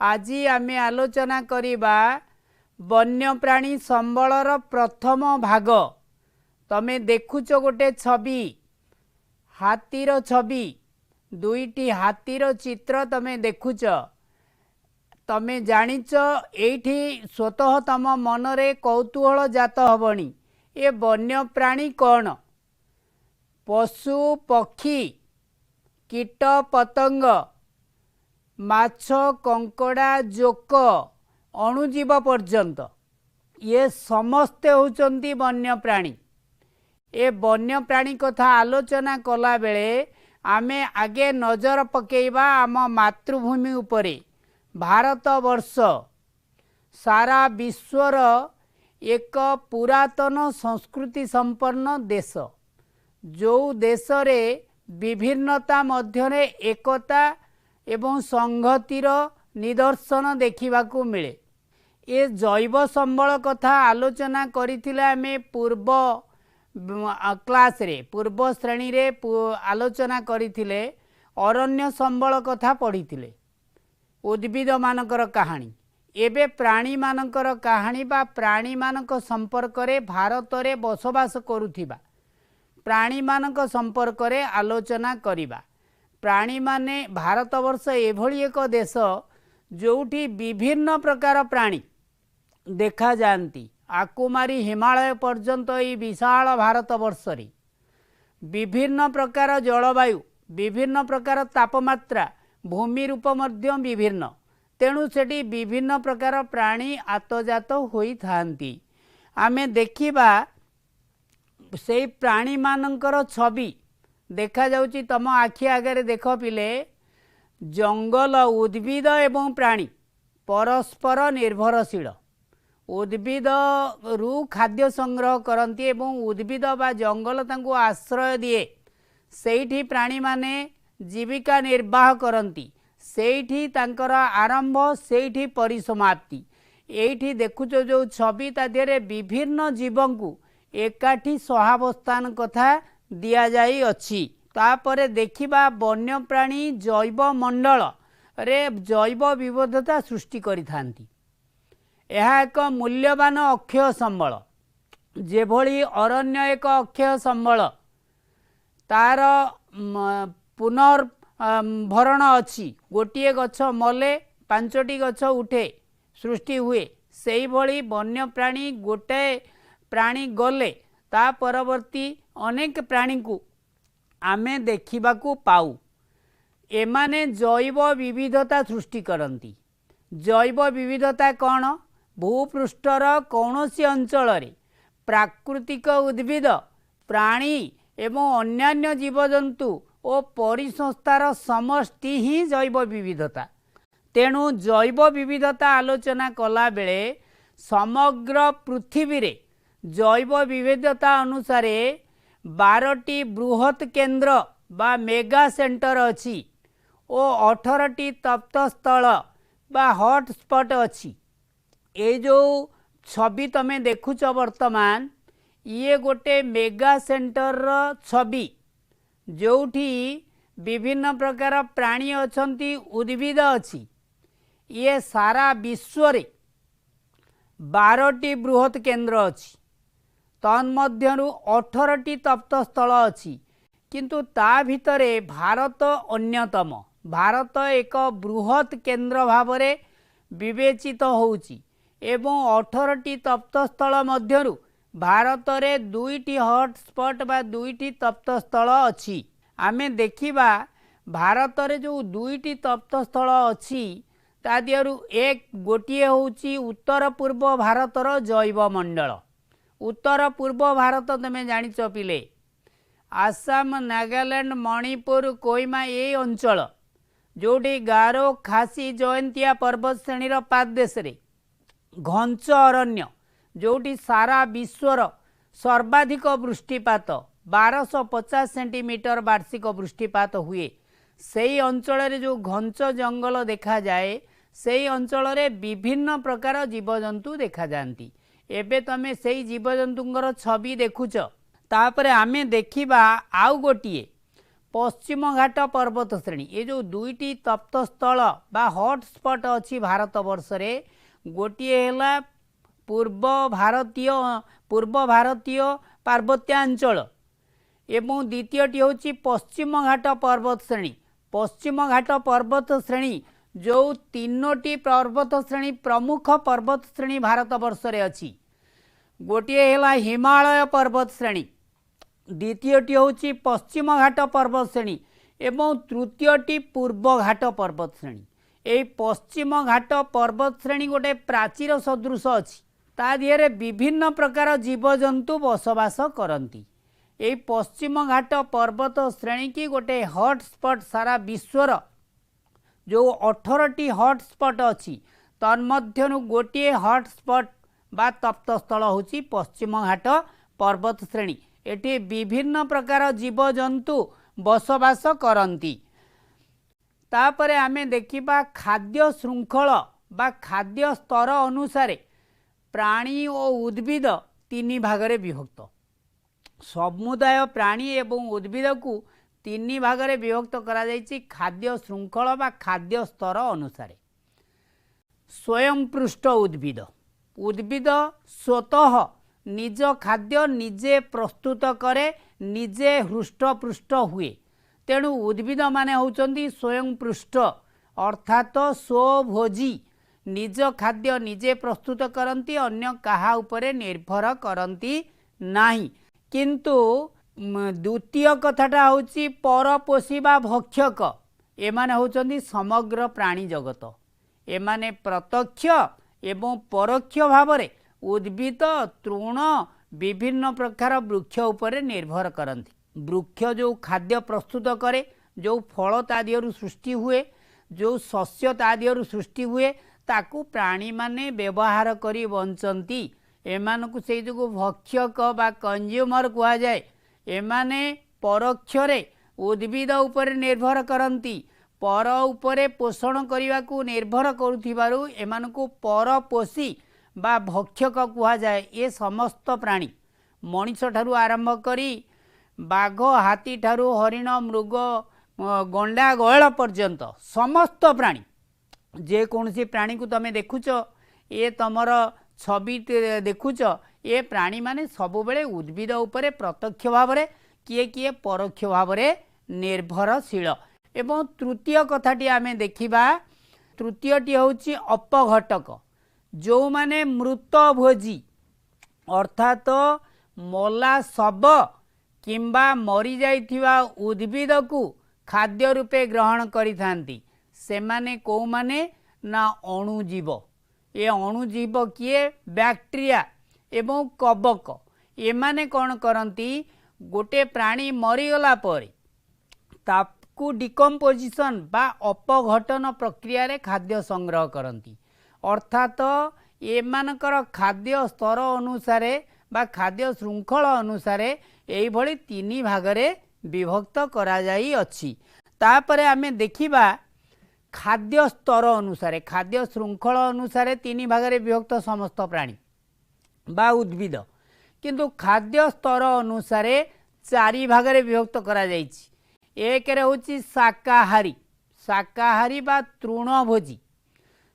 आज आमे आलोचना करिबा वन्यप्राणी संबलर प्रथम भाग। तमे देखुच गोटे छवि, हाथीर छवि, दुईटी हाथीर चित्र तमे देखुच। तमे जानिच एठी स्वतः तम मनरे कौतूहल जात हबनी ए वन्यप्राणी कौन? पशु पक्षी कीट पतंग माछ कंकड़ा जोक अणुजीव पर्यंत ये समस्ते होचंती वन्यप्राणी। ए वन्यप्राणी कथा आलोचना कला बेले आमे आगे नजर पकेइबा आम मातृभूमि उपरे। भारत वर्ष सारा विश्वर एक पुरातन संस्कृति संपन्न देश, जो देश रे विभिन्नता मध्यरे एकता एवं संगतिर निदर्शन देखिबाकू मिले। ये जैव संबल कथा आलोचना करिथिला आमे पूर्व क्लास रे, पूर्व श्रेणी रे आलोचना करिथिले। अरण्य संबल कथा पढ़िथिले, उद्भिद मानकर कहानी। एबे प्राणी मानकर कहानी बा प्राणी मानक संपर्क रे भारत रे बसवास करुथिबा प्राणी मानक संपर्क रे आलोचना करिबा। प्राणी माने भारत वर्ष एभली एक देश जोठी विभिन्न प्रकार प्राणी देखा जाती। आकुमारी हिमालय पर्यंत ई विशाल भारत वर्ष रे विभिन्न प्रकार जलवायु, विभिन्न प्रकार तापमात्रा, भूमि रूप मध्य विभिन्न। तेणु सेठी विभिन्न प्रकार प्राणी आतजात होई थांती। आमे देखिबा से प्राणी मानकर छवि देखा जाउची तम आखि आगे देख पिले। जंगल उद्भिद एवं प्राणी परस्पर निर्भरशील। उद्भिद रु खाद्य संग्रह करती एवं उद्भिद बा जंगल तांको आश्रय दिए। सेठी प्राणी माने जीविका निर्वाह करती, सेठी तांकर आरंभ, सेठी परिसमाप्ति। एठी देखुच जो छवि ता देहरे विभिन्न जीवन को एकाठी सहावस्थान कथा दिया जाई अछि। तापरे देखिबा वन्यप्राणी जैव मंडल रे जैव विविधता सृष्टि करिथांती। यह एक मूल्यवान अक्षय संबल। जेभली अरण्य एक अक्षय संबल, तार पुनर्भरण अछि। गोटिए गछ मले पांचटी गछ उठे, सृष्टि हुए। सेही भली वन्यप्राणी गोटे प्राणी गले ता परवर्ती अनेक प्राणी को आमे देखिबाकू पाऊ। एमाने जैव विविधता सृष्टि करती। जैव विविधता कौन? भूपृष्ठर कौनसी अंचल रे प्राकृतिक उद्भिद, प्राणी एवं अन्यान्य जीवजंतु और परिसंस्थार समष्टि ही जैव विविधता। तेणु जैव विविधता आलोचना कला बेले समग्र पृथ्वी रे जैव विविधता अनुसार 12टी बृहत केंद्र बा मेगा सेंटर अछि और 18टी तप्त स्थल बा हॉटस्पॉट अछि। ये जो छवि तमे देखुच वर्तमान, ये गोटे मेगा सेंटर छवि जोठी विभिन्न प्रकार प्राणी अछंती, उद्भिद अछि। ये सारा विश्व रे 12टी बृहत केंद्र अछि, तन्मध्यरु 18टी तप्त स्थल अछि। किंतु ता भितरे भारत अन्यतम। भारत एक बृहत केंद्र भावरे विवेचित होउची एवं 18टी तप्त स्थल मध्यरु भारत रे 2टी हॉटस्पॉट बा 2टी तप्त स्थल अछि। आमे देखिबा भारत रे जो 2टी तप्त स्थल अछि ता दियरु एक गोटिए होउची उत्तर पूर्व भारतर जैव मंडल। उत्तर पूर्व भारत तमे जानिच पिले, आसाम, नागालैंड, मणिपुर, कोहिमा ये अंचल जोटी गारो, खासी, जयंतिया पर्वत श्रेणीर पाददेश रे घंच अरण्य, जोटी सारा विश्वर सर्वाधिक वृष्टिपात 1250 सेंटीमीटर वार्षिक वृष्टिपात हुए। सेई अंचल रे जो घंच जंगल देखा जाए, सेई अंचल रे विभिन्न प्रकार जीवजंतु देखा जाती। एबे तमे सेई जीवजंतुंकर छवि देखुच। तापरे आमे देखिबा आउ गोटिए पश्चिम घाट पर्वत श्रेणी ये जो दुईटी तप्त स्थल बा हॉटस्पॉट अच्छी भारत वर्ष रे गोटे है पूर्व भारतीय पार्वत्यांचल एवं द्वितीयटी हूँ पश्चिम घाट पर्वत श्रेणी। पश्चिम घाट पर्वत श्रेणी जो तीनोटी पर्वत श्रेणी प्रमुख पर्वत श्रेणी भारत वर्ष रे अच्छी गोटे है हिमालय पर्वत श्रेणी द्वितीयटी हूँ पश्चिम घाट पर्वत श्रेणी एवं तृतीयटी पूर्व घाट पर्वत श्रेणी। यही पश्चिम घाट पर्वत श्रेणी गोटे प्राचीर सदृश अच्छी ता दिहरे विभिन्न प्रकार जीवजंतु बसवास करती। यही पश्चिम घाट पर्वत श्रेणी की गोटे हॉटस्पॉट सारा विश्वर जो 18टी हॉटस्पॉट अच्छी तन्मध्यनु गोटे हॉटस्पॉट बा तप्तस्थल होची पश्चिम घाट पर्वत श्रेणी। एठी विभिन्न प्रकार जीवजंतु बसवास करती। तापरे आमे देखिबा खाद्य शृंखल बा खाद्य स्तर अनुसार प्राणी और उद्भिद तीन भागरे विभक्त। समुदाय प्राणी एवं उद्भिद को तीन भागरे विभक्त करा जायछि खाद्य शृंखल बा खाद्य स्तर अनुसार। स्वयं पृष्ठ उद्भिद उद्भिद स्वतः निज खाद्य निजे प्रस्तुत करे निजे हृष्टपृष्ठ हुए तेणु उद्भिद माने होउचंदी स्वयं पृष्ठ अर्थात स्वभोजी निज खाद्य निजे प्रस्तुत करती अन्य काहा उपरे निर्भर करती नाही। किंतु द्वितीय कथाटा होची परपोषिबा भक्षक एमाने होउचंदी समग्र प्राणी जगत एमाने प्रत्यक्ष एवं परोक्ष भावरे उद्भिद तृण विभिन्न प्रकार वृक्ष उपरे निर्भर करती। वृक्ष जो खाद्य प्रस्तुत करे जो फल ता दिहरु सृष्टि हुए जो शस्य ता दिहरु सृष्टि हुए ताकू प्राणी माने व्यवहार करी बंचंती एमानकु से जो भक्षक बा कंज्यूमर कहा जाए। एमाने परोक्षरे उद्भिद उपरे निर्भर करती पर उपरे पोषण करने को निर्भर करुथिबारु एमानकु परपोषी बा भक्षक कहा जाए। ये समस्त प्राणी मनीष ठारू आरंभ करी बाघ हाथी ठारू हरिण मृग गंडा गयल पर्यंत समस्त प्राणी जे कौनसी प्राणी को तमे देखुच ये तमर छवि देखुच ये प्राणी माने सब बेले उद्भिद उपरे प्रत्यक्ष भाव में किए किए परोक्ष भाव में निर्भरशील। एवं तृतीय कथाटी आमे देखिबा तृतीयटी होची अपघटक जो माने मृत भोजी अर्थात मला शब किंबा मरी जाइथिबा उद्भिद को खाद्य रूपे ग्रहण करिथांती से माने को माने ना अणुजीव। ये अणुजीव किए बैक्टेरिया एवं कवक एमाने कौन करती गोटे प्राणी मरीगला पर ताकू डिकम्पोजिशन बा अपघटन प्रक्रिया रे खाद्य संग्रह करती अर्थात एमानकर खाद्य स्तर अनुसार बा खाद्य श्रृंखल अनुसार यही भली तीन भागरे विभक्त करा जाई अछि। तापरे आमे देखिबा खाद्य स्तर अनुसार खाद्य श्रृंखल अनुसार तीन भागरे विभक्त समस्त प्राणी बा उद्भिद किंतु खाद्य स्तर अनुसार चारि भागरे विभक्त करा जाइछि। एक रे होछि शाकाहारी शाकाहारी बा तृणभोजी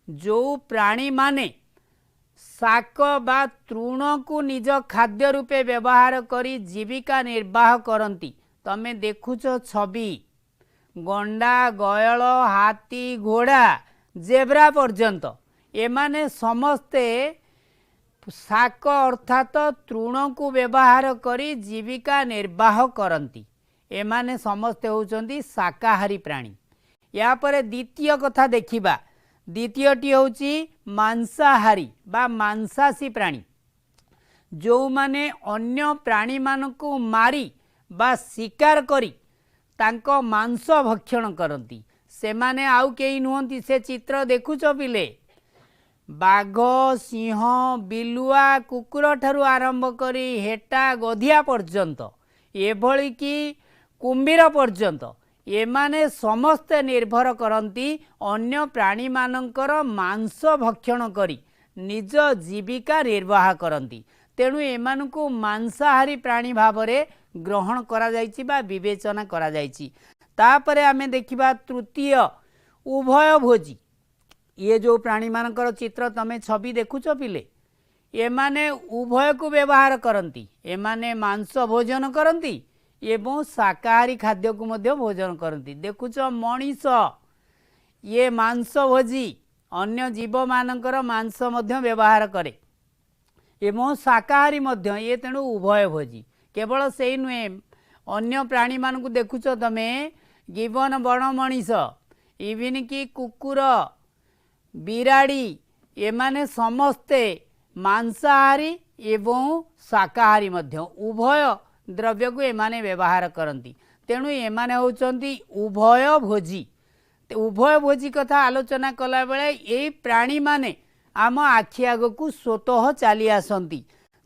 जो प्राणी माने शाक बा तृण को निज खाद्य रूपे व्यवहार करी जीविका निर्वाह करती। तमे देखुच छवि गंडा गयल हाथी घोड़ा जेब्रा पर्यंत एमाने समस्ते शाक अर्थात तृण को व्यवहार करी जीविका निर्वाह करती। एमाने समस्ते होउचंदी शाकाहारी प्राणी। या परे द्वितीय कथा देखिबा द्वितीयटी होची मांसाहारी बा मांसासी प्राणी जो माने अन्य प्राणी मानकु मारी बा शिकार करी तांको मांस भक्षण करती। से माने आउ केही नुहंती से चित्र देखुच पिले बाघ सिंह बिलुआ कुकुर ठारू आरंभ करी हेटा गधिया पर्यंत एभली कि कुंभीर पर्यंत एमाने समस्ते निर्भर करती अन्य प्राणी मानकर मांस भक्षण करी निज जीविका निर्वाह करती। तेणु एमानकु मांसाहारी प्राणी भाव में ग्रहण करा जायछि बा विवेचना करा जायछि। तापरे आमे देखिबा तृतीय उभय भोजी। ये जो प्राणी मानकर चित्र तमे छवि देखुछ पिले, एमाने उभय को व्यवहार करती। एमाने मांस भोजन करती एवं शाकाहारी खाद्य को मध्य भोजन करती। देखुछ मनीष ये मांस भोजी, अन्य जीव मानकर मांस मध्य व्यवहार करे एवं शाकाहारी मध्य ये, तेणु उभय भोजी। केवल से नुहे, अन्य प्राणी मान को देखुछ तमे गिवन बण मनीष, इविन की कुकुर बिराड़ी एमाने समस्ते मांसाहारी एवं शाकाहारी मध्य उभय द्रव्य को एमाने व्यवहार करती। तेणु एमाने होचंती उभय भोजी। उभय भोजी कथा आलोचना कला बेले ये प्राणी माने आम आखि आग को स्वतः चली आसती।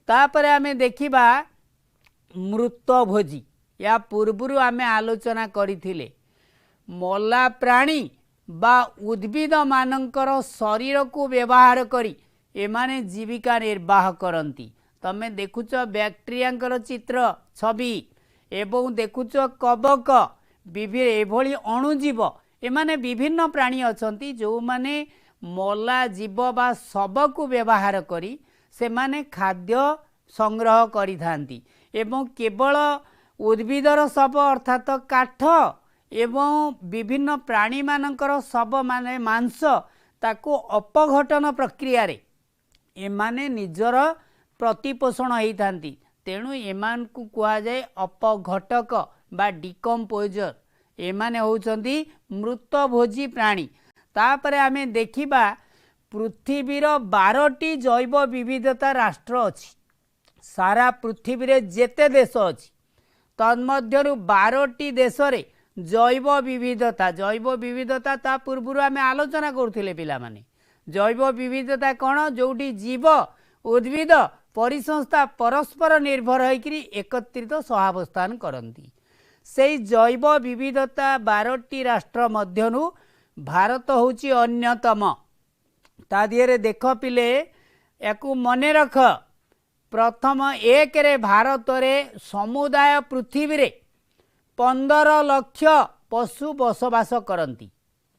तापरे आमे देखिबा मृत भोजी। या पूर्वरु आमे आलोचना करिथिले मला प्राणी बा उद्भिद मानकर शरीर को व्यवहार करी एमाने जीविका निर्वाह करती। तमे देखुच बैक्टेरिया चित्र छवि एवं देखुच कबक विभिन्न एभली अणुजीव, एमाने विभिन्न प्राणी अछंती जो माने मला जीव बा शव को व्यवहार करी से माने खाद्य संग्रह करि थांती। एवं केवल उद्भिदर शव अर्थात काठ एवं विभिन्न प्राणी मानकर शव माने मांस ताको अपघटन प्रक्रिया रे एमाने निजर प्रतिपोषण होई थांती। तेणु एमान को कुआ जाए अपघटक बा डिकम्पोजर। एमाने होउचंती मृत भोजी प्राणी। तापरे आमे देखिबा पृथ्वीर 12टी जैव विविधता राष्ट्र अछि। सारा पृथ्वी रे जेते देश अछि तन्मध्यरु 12टी देश रे जैव विविधता ता पूर्व आमे आलोचना करुथिले पिला माने। जैव विविधता कौन? जोटी जीव उद्भिद परिसंस्था परस्पर निर्भर होकर एकत्रित सहावस्थान करती। से जैव विविधता 12टी राष्ट्र मध्यनु भारत होची अन्यतम। ता दिहरे देख पिले याकू मने रख, प्रथम एक रे भारत रे समुदाय पृथ्वी रे 15 लाख पशु बसवास करती।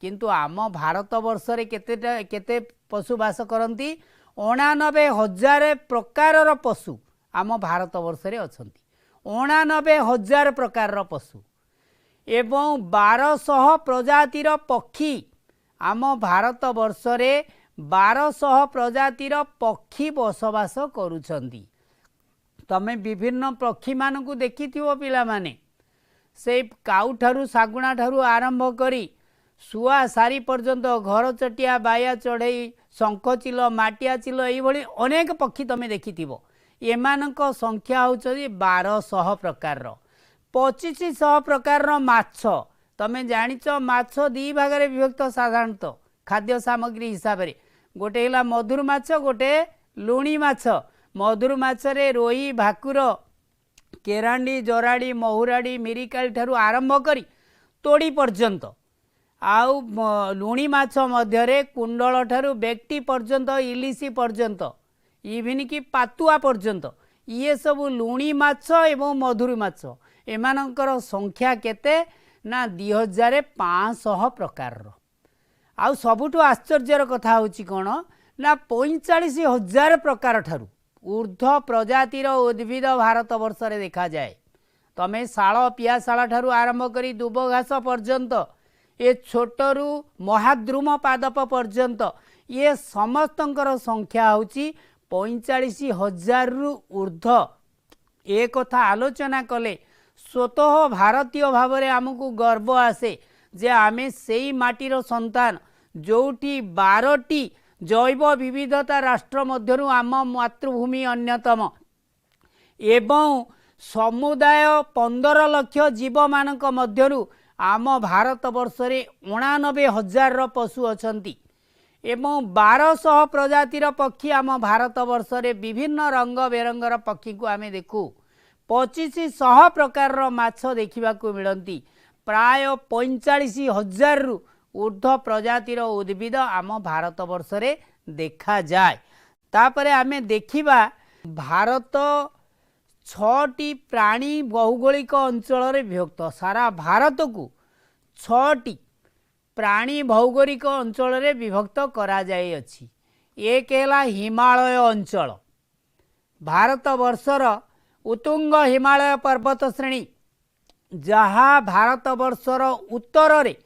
किंतु आम भारत वर्ष रे केते पशु बास करती? 89,000 प्रकार पशु आम भारत वर्ष रे अछंती। 89,000 प्रकार पशु एवं 1200 प्रजातिर पक्षी आम भारत वर्ष रे 1200 प्रजातिर पक्षी बसवास करुछंती। तमे विभिन्न पक्षी मानकु देखिथिबो पिला माने, से काउ ठारू सागुणा ठारू आरंभ करी सुआ सारी पर्यंत घर चटिया बाया चढ़ई शंखचिल माटिया चिल ये अनेक पक्षी तमे देखिथिबो। एमानक संख्या होउछि 1200 प्रकार। 2500 प्रकार माछ। तमे जानिच माछ दी भागरे विभक्त साधारणतः खाद्य सामग्री हिसाब रे। गोटे हला मधुर माछ, गोटे लुणी माछ। मधुर माछ रे रोही भाकुर केरांडी जराड़ी महुराड़ी मिरिकाली ठारू आरंभ करी तोड़ी पर्यंत, आउ लुणी माछ मध्यरे कुंडल ठारू बेक्टी पर्यंत इलिसी पर्यंत इविन की पातुआ पर्यंत ये सब लुणी माछ एवं मधुर माछ। एमानकर संख्या केते ना 2500 प्रकार। आउ सबुठु आश्चर्यर कथा होची कोन ना 45,000 प्रकार ठारू ऊर्ध्व प्रजातिर उद्भिद भारत वर्ष रे देखा जाए। तमे शाल पियाशाला ठारू आरंभ करी दुब घास पर्यंत ए छोटरू महाद्रुम पादप पर्यंत ये समस्तंकर संख्या होची 45,000 रु ऊर्ध्व। ए कथा आलोचना कले स्वतः भारतीय भाव में आमको गर्व आसे जे आमे सेई माटीर संतान जोठी 12टी जैव विविधता राष्ट्र मध्यरु आम मातृभूमि अन्यतम एवं समुदाय 15 लाख जीव मानक मध्यरु आम भारत वर्ष रे 89,000 पशु अछंती एवं 1200 प्रजातिर पक्षी आम भारत वर्ष रे विभिन्न रंग बेरंगर पक्षी को आमे देखू। 2500 प्रकार माछ देखा मिलती। प्राय 45,000 रु ऊर्ध्व प्रजातिर उद्भिद आम भारत वर्ष रे देखा जाए। तापरे आमे देखिबा भारत छटी प्राणी भौगोलिक अंचल विभक्त। सारा भारत को छटी प्राणी भौगोलिक अंचल विभक्त करा जाय अछि। एक है हिमालय अंचल, भारत वर्षर उत्तुंग हिमालय पर्वत श्रेणी जहाँ भारत वर्षर उत्तर रे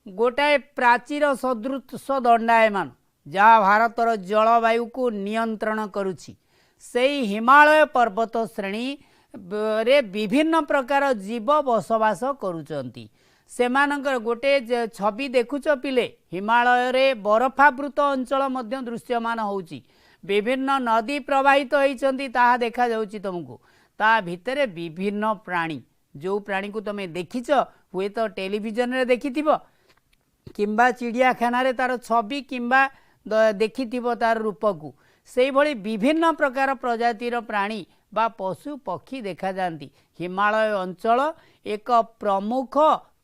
गोटाए प्राचीर सदृश दंडायमान जहाँ भारतर जलवायु को नियंत्रण करुछि। सेई हिमालय पर्वत श्रेणी रे विभिन्न प्रकार जीव बसवास करुचंती। सेमानंकर गोटे छवि देखुच पिले, हिमालय रे बरफावृत अंचल मध्य दृश्यमान होउची। विभिन्न नदी प्रवाहित होइचंती ताहा देखा जाउची तुमको। ता भितरे विभिन्न प्राणी, जो प्राणी को तुम देखिच हुए तो टेलीविजन रे देखिथिबो किंबा चिड़ियाखाना रे तार छवि किंबा देखिथिबो तार रूप को। से भली विभिन्न प्रकार प्रजातिर प्राणी बा पशु पक्षी देखा जाती। हिमालय अंचल एक प्रमुख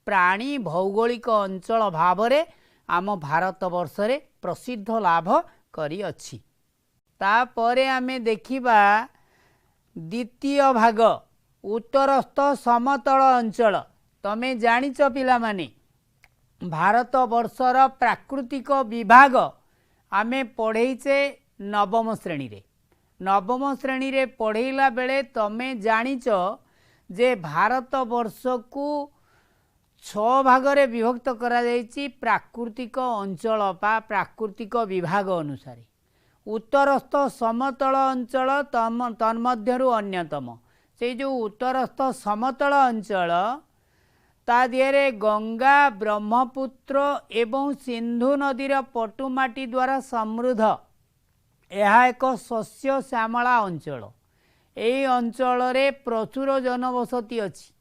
प्राणी भौगोलिक अंचल भावरे आम भारत वर्ष रे प्रसिद्ध लाभ करी अछि। तापरे आमे देखिबा द्वितीय भाग उत्तरस्थ समतल अंचल। तमे जानिच पिला माने भारत वर्षर प्राकृतिक विभाग आमे पढ़ेइचे नवम श्रेणी रे। नवम श्रेणी रे पढ़ेला बेले तमे जानिच जे भारत वर्ष को 6 भागरे विभक्त करा जायछि प्राकृतिक अंचल बा प्राकृतिक विभाग अनुसार। उत्तरस्थ समतल अंचल तन्मध्यरु अन्यतम। से जो उत्तरस्थ समतल अंचल ता दिहरे गंगा ब्रह्मपुत्र एवं सिंधु नदीर पटुमाटी द्वारा समृद्ध। यह एक शस्य श्यामला अंचल। यही अंचल रे प्रचुर जनबसती अछि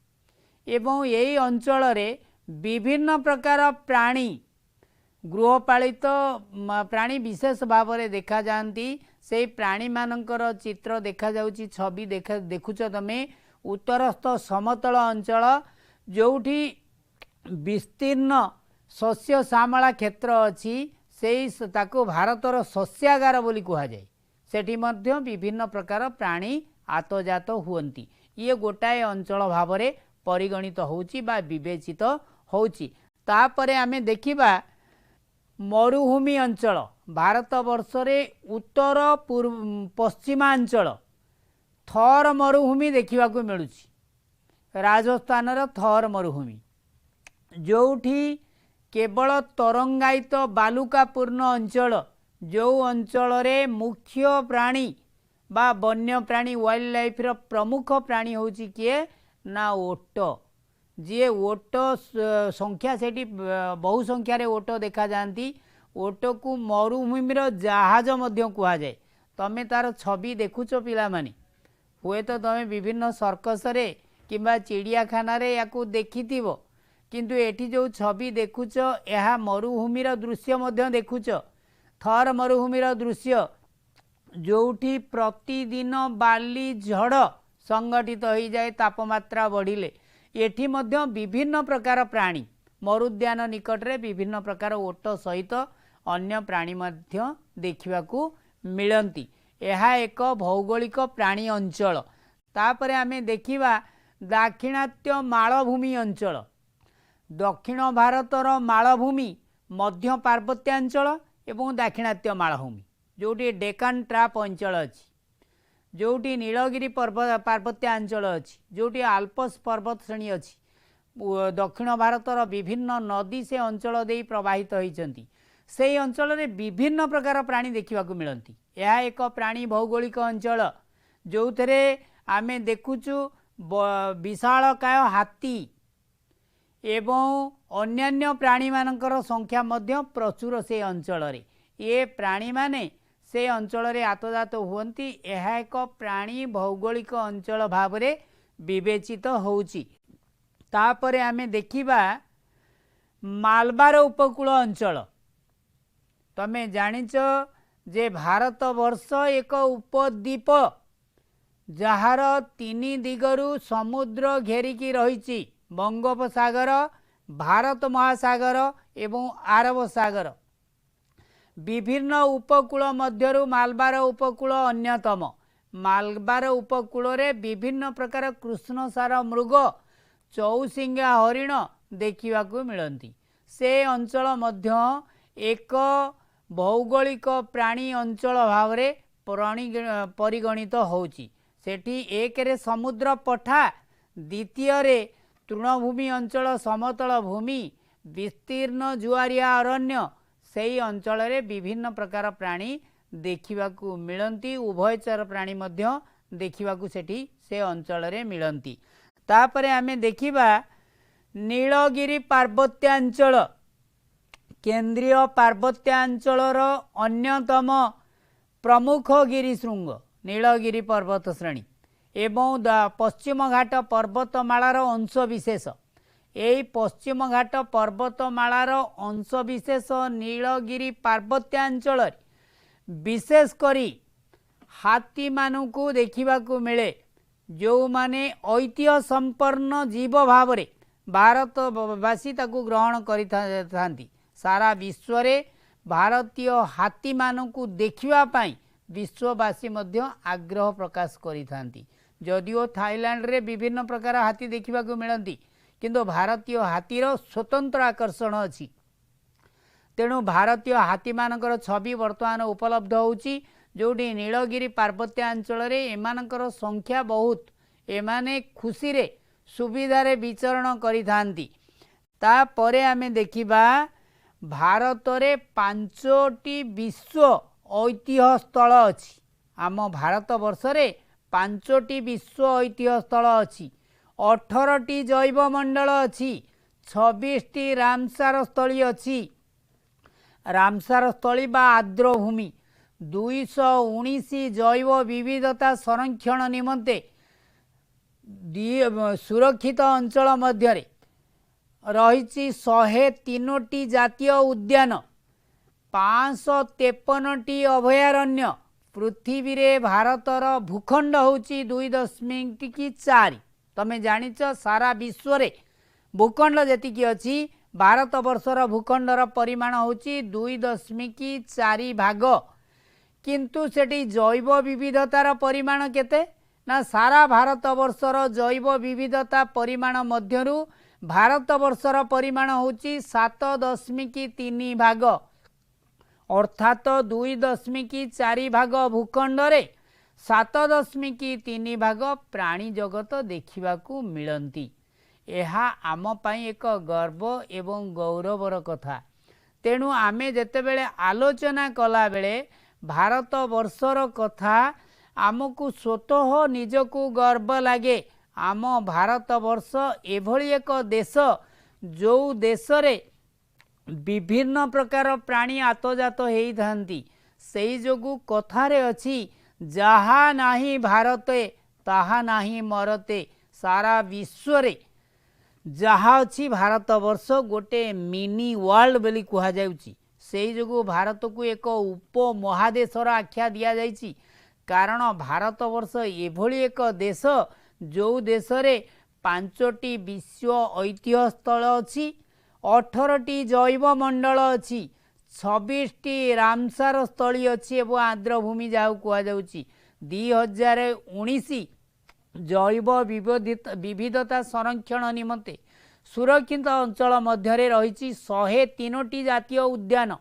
एवं यही अंचल रे विभिन्न प्रकार प्राणी गृहपालित प्राणी विशेष भाव में देखा जाती। से प्राणी मानकर चित्र देखा जाउची, छवि देखुच तमे। उत्तरस्थ समतल अंचल जोठी विस्तीर्ण शस्य श्यामला क्षेत्र अछि, से ताको भारतर शस्यागार बोली कहा जाए। सेठी मध्य विभिन्न प्रकार प्राणी आतजात हुअंती। ये गोटाए अंचल भाव में परिगणित होउची बा विवेचित होउची। तापरे आमे देखिबा मरुभूमि अंचल। भारत वर्ष रे उत्तर पश्चिमांचल थर मरुभूमि देखा मिलूची। राजस्थान थर मरुभूमि जोठी केवल तरंगायित बालुकापूर्ण अंचल, जो अंचल रे मुख्य प्राणी बा वन्य प्राणी वाइल्ड लाइफ रो प्रमुख प्राणी होची किए ना ओट। जी ओट संख्या सेठी बहु संख्यार ओट देखा जाती। ओट को मरुभूमि जहाज मध्य कहा जाए। तमें तार छवि देखुच पिला माने, हुए तो तमें विभिन्न सर्कस रे किंबा चिड़ियाखाना रे याकू देखिथिबो, किंतु एठी जो छवि देखुच यह मरुभूमिर दृश्य मध्य देखुच। थर मरुभूमिर दृश्य जोठी प्रतिदिन बाली झड़ संगठित हो जाए तापमात्रा बढ़िले। एठी मध्य विभिन्न प्रकार प्राणी मरुद्यान निकट रे विभिन्न प्रकार ओट सहित अन्य प्राणी मध्य देखिबाकू मिलंती। यह एक भौगोलिक प्राणी अंचल। तापरे आमे देखिबा दाक्षिणात्य मालभूमि अंचल। दक्षिण भारतर मालभूमि मध्य पार्वत्यांचल एवं दाक्षिणात्य मालभूमि जोटी डेकान ट्राप अंचल अच्छी, जोटी नीलगिरी पार्वत्यांचल अच्छी, जोटी आल्पस पर्वत श्रेणी अच्छी। दक्षिण भारतर विभिन्न नदी से अंचल दे प्रवाहित होती। से अंचल रे विभिन्न प्रकार प्राणी देखा मिलती। यह एक प्राणी भौगोलिक अंचल जो थे आमे देखुचु विशालकाय हाथी एवं अन्यान्य प्राणी मानकर संख्या मध्य प्रचुर से अंचल रे। ये प्राणी माने से अंचल रे आतजात हुअंती। यह एक प्राणी भौगोलिक अंचल भाव में विवेचित होउची। तापरे आमे देखिबा मालबार उपकूल अंचल। तमे जानिच जे भारत वर्ष एक उपद्वीप जार 3 दिगरु समुद्र घेरिकी रही। बंगोपसागर, भारत महासागर एवं आरब सागर। विभिन्न उपकूल मध्यरु मालबार उपकूल अन्यतम। मालबार उपकूल रे विभिन्न प्रकार कृष्णसार मृग चौसिंगा हरिण देखा मिलती। से अंचल मध्य एक भौगोलिक प्राणी अंचल भाव परिगणित होउची। सेठी एक रे समुद्र पठा, द्वितीय रे तृणभूमि अंचल समतल भूमि विस्तीर्ण जुआरिया अरण्य सेही अंचल रे विभिन्न प्रकार प्राणी देखिबाकू मिलंती। उभयचर प्राणी मध्य देखिबाकू सेठी से अंचल रे मिलंती। तापरे आमे देखिबा नीलगिरी पार्वत्यांचल केंद्रीय पार्वत्यांचलर अन्यतम प्रमुख गिरिशृंग नीलगिरी पर्वत श्रेणी एवं पश्चिम घाट पर्वतमालार अंशविशेष। यही पश्चिम घाट पर्वतमालार अंशविशेष नीलगिरी पार्वत्यांचल विशेष करी हाथी मानू देखा मिले जो माने ऐतिह्य संपन्न जीव भाव रे भारतवासी ताकू ग्रहण करिथांती। सारा विश्व रे भारतीय हाथी मानू देखिबा पाई विश्ववासी मध्य आग्रह प्रकाश करिथांती। जदिओ थाईलैंड रे विभिन्न प्रकार हाथी देखिबा को मिलंती किंतु भारतीय हाथीर स्वतंत्र आकर्षण अछि। तेणु भारतीय हाथी मानकर छवि वर्तमान उपलब्ध होउची जोटी नीलगिरी पार्वत्यांचल रे एमानकर संख्या बहुत। एमाने खुशी रे सुविधा रे विचरण करिथांती। ता परे आमे देखिबा भारत रे 5टी विश्व ऐतिह्य स्थल अछि। आम भारत वर्ष रे 5टी विश्व ऐतिह्य स्थल अछि, 18टी जैव मंडल अछि, 26टी रामसार स्थली अछि। रामसार स्थली बा आर्द्रभूमि 219 जैव विविधता संरक्षण निमंते सुरक्षित अंचल मध्य रही 103टी जातीय उद्यान, 553टी अभयारण्य। पृथ्वी रे भारतर भूखंड होची 2.4। तमे जानिच सारा विश्व रे भूखंड जेतिकी अछि भारत वर्षर भूखंडर परिमाण होची 2.4 भाग। किंतु सेठी जैव विविधतार परिमाण केते ना सारा भारत वर्षर जैव विविधता परिमाण मध्यरु भारत वर्षर परिमाण होची 7.3 भाग। अर्थात 2.4 भाग भूखंड रे 7.3 भाग प्राणी जगत देखिबाकू मिलंती। एहा आम पाई एक गर्व एवं गौरवर कथा। तेणु आमे जेतेबेले आलोचना कला बेले भारत वर्षर कथा आमको स्वतः निजको गर्व लगे। आम भारत वर्ष एभली एक देश जो देश रे विभिन्न प्रकार प्राणी आतजात हेई थांती। सेई जोगु कथारे अछि जहा नाही भारते ताहा नाही मरते। सारा विश्व रे जहा अछि भारत वर्ष गोटे मिनी वर्ल्ड बोली कहा जाउची। सेई जोगु भारत को एक उपमहादेशर आख्या दिया जाइची। कारण भारत वर्ष एभली एक देश जो देश रे 5टी विश्व ऐतिह्य स्थल अछि, 18टी जैव मंडल अछि, 26टी रामसार स्थली अछि एवं आर्द्रभूमि जहाँ कह जाउची। 2019 जैव विविधता संरक्षण निमंते सुरक्षित अंचल मध्य रही 103टी जातीय उद्यान,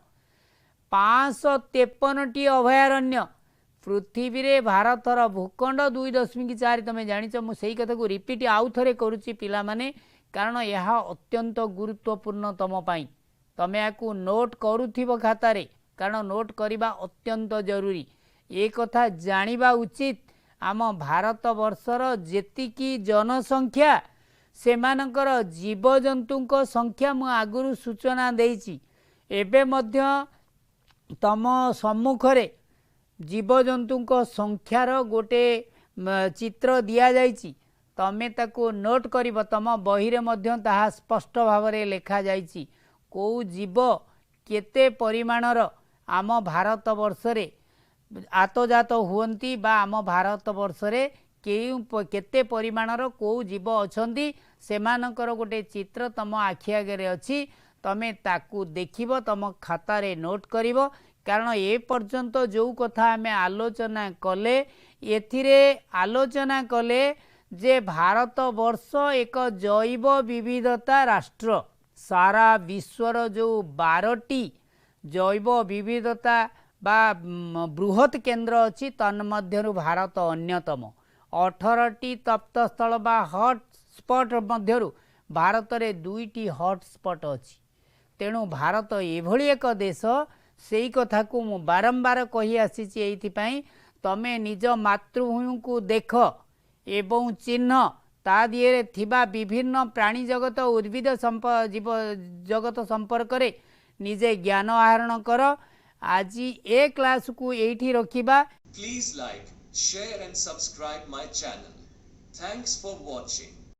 553टी अभयारण्य। पृथ्वी रे भारतर भूखंड 2.4। तमें जानिच मु सेही कथा को रिपीट आउ थरे करूची पिला माने कारण यह अत्यंत गुरुत्वपूर्ण तम पाई। तमें याकू नोट करूथिबो खाता रे कारण नोट करिबा अत्यंत जरूरी। ए कथा जानिबा उचित आम भारत वर्षर जेतिकी जनसंख्या सेमानकर जीवजंतुଙ୍କ संख्या मु आगुरु सूचना देइची। एबे मध्य तम सम्मुखरे जीवजंतुଙ୍କ संख्यार गोटे चित्र दिया जाइची। तमे ताको नोट करिब तम बही रे मध्य ताहा स्पष्ट भाव रे लेखा जाइची को जीव केते परिमाणर आम भारत वर्ष रे आतजात हुअंती बा आम भारत वर्ष रे केते परिमाणर को जीव अछंती सेमानकर गोटे चित्र तम आखि आगे रे अछि। तमे ताकू देखिबो तम खाता रे नोट करिवो कारण ए पर्यंत जो कथा आम आलोचना कले एथिरे आलोचना कले जे भारत वर्ष एक जैव विविधता राष्ट्र सारा विश्वर जो 12टी जैव विविधता बा बृहत केन्द्र अच्छी तन्मध्यरु भारत अन्यतम 18टी तप्त स्थल बा हॉट स्पॉट मध्यरु भारत रे 2टी हॉट स्पॉट अच्छी तेणु भारत एभली एक देश से कथा को मु बारंबार कही आसीची एइथिपाई तमे निज मातृभूमि को देख एवं चिन्ह ता दिए थिबा विभिन्न प्राणी जगत उद्भिद जीव जगत संपर्क रे निजे ज्ञान आहरण कर आज ए क्लास को एठी रखिबा please like share and subscribe my channel thanks for watching